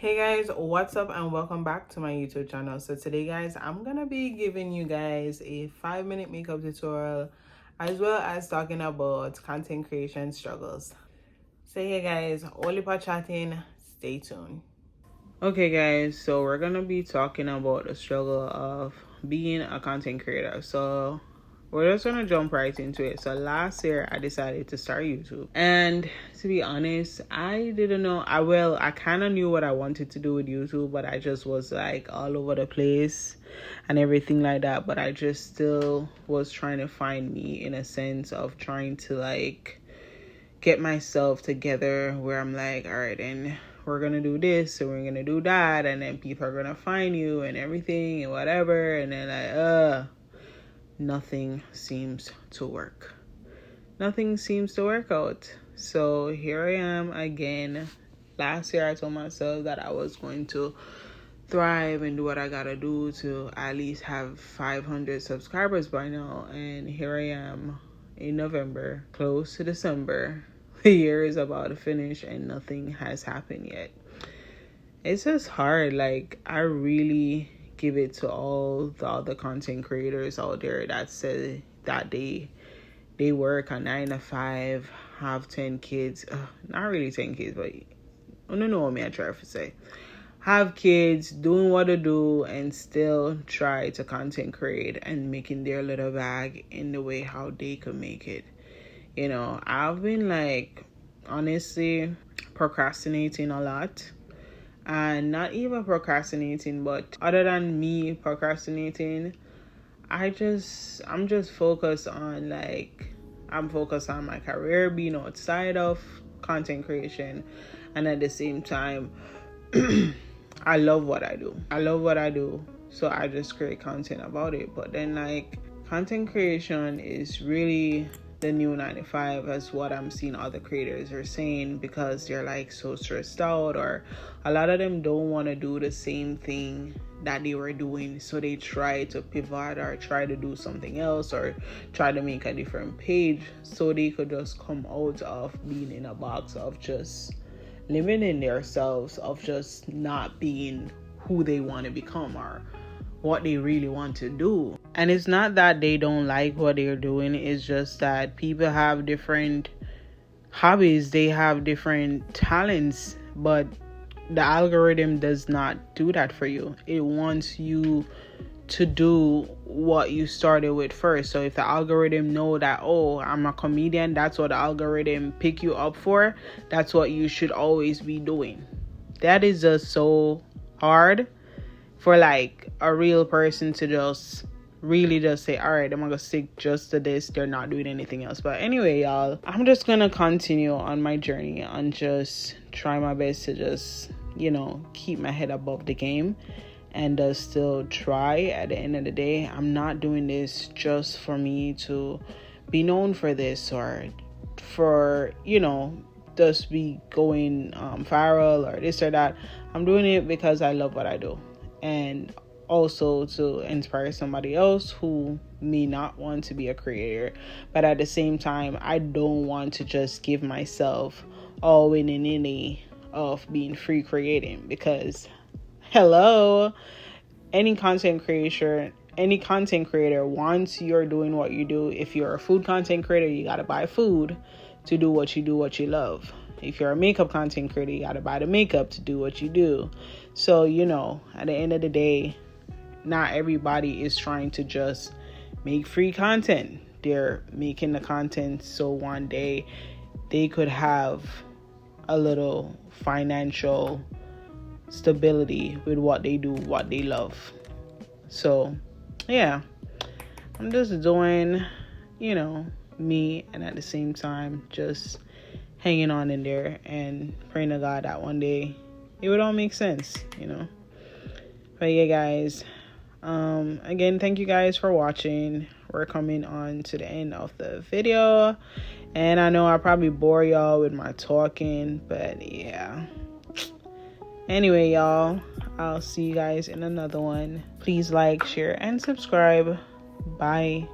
Hey guys, what's up and welcome back to my YouTube channel. So today guys, I'm gonna be giving you guys a 5-minute makeup tutorial as well as talking about content creation struggles. So hey guys, Olipa chatting, stay tuned. Okay guys, so we're gonna be talking about the struggle of being a content creator. So we're just gonna jump right into it. So last year I decided to start YouTube, and to be honest, I didn't know. I kind of knew what I wanted to do with YouTube, but I just was like all over the place and everything like that. But I just still was trying to find me, in a sense of trying to like get myself together where I'm like, all right, and we're gonna do this and we're gonna do that, and then people are gonna find you and everything and whatever, and then like nothing seems to work. Nothing seems to work out. So here I am again. Last year I told myself that I was going to thrive and do what I gotta do to at least have 500 subscribers by now, and here I am in November, close to December. The year is about to finish and nothing has happened yet. It's just hard. Like, I really give it to all the other content creators out there that say that they work a 9 to 5, have 10 kids. Not really 10 kids, but I don't know what I try to say. Have kids, doing what to do, and still try to content create and making their little bag in the way how they could make it. You know, I've been like, honestly, procrastinating a lot. And not even procrastinating, but other than me procrastinating, I'm just focused on I'm focused on my career being outside of content creation, and at the same time I love what I do, so I just create content about it. But then like, content creation is really the new 95, as what I'm seeing other creators are saying, because they're like so stressed out, or a lot of them don't want to do the same thing that they were doing, so they try to pivot or try to do something else or try to make a different page so they could just come out of being in a box of just limiting themselves, of just not being who they want to become or what they really want to do. And it's not that they don't like what they're doing, it's just that people have different hobbies, they have different talents, but the algorithm does not do that for you. It wants you to do what you started with first. So if the algorithm know that, oh, I'm a comedian, that's what the algorithm pick you up for, that's what you should always be doing. That is just so hard for like a real person to just really just say, all right, I'm gonna stick just to this, they're not doing anything else. But anyway, y'all, I'm just gonna continue on my journey and just try my best to just, keep my head above the game and still try. At the end of the day, I'm not doing this just for me to be known for this, or for, just be going viral or this or that. I'm doing it because I love what I do, and also to inspire somebody else who may not want to be a creator. But at the same time, I don't want to just give myself all willy-nilly of being free creating, because hello, any content creator, once you're doing what you do, if you're a food content creator, you gotta buy food to do what you love. If you're a makeup content creator, you gotta buy the makeup to do what you do. So, at the end of the day, not everybody is trying to just make free content. They're making the content so one day they could have a little financial stability with what they do, what they love. So, yeah, I'm just doing, me, and at the same time, just hanging on in there and praying to God that one day it would all make sense, But yeah, guys, again, thank you guys for watching. We're coming on to the end of the video, and I know I probably bore y'all with my talking, but yeah. Anyway, y'all, I'll see you guys in another one. Please like, share, and subscribe. Bye.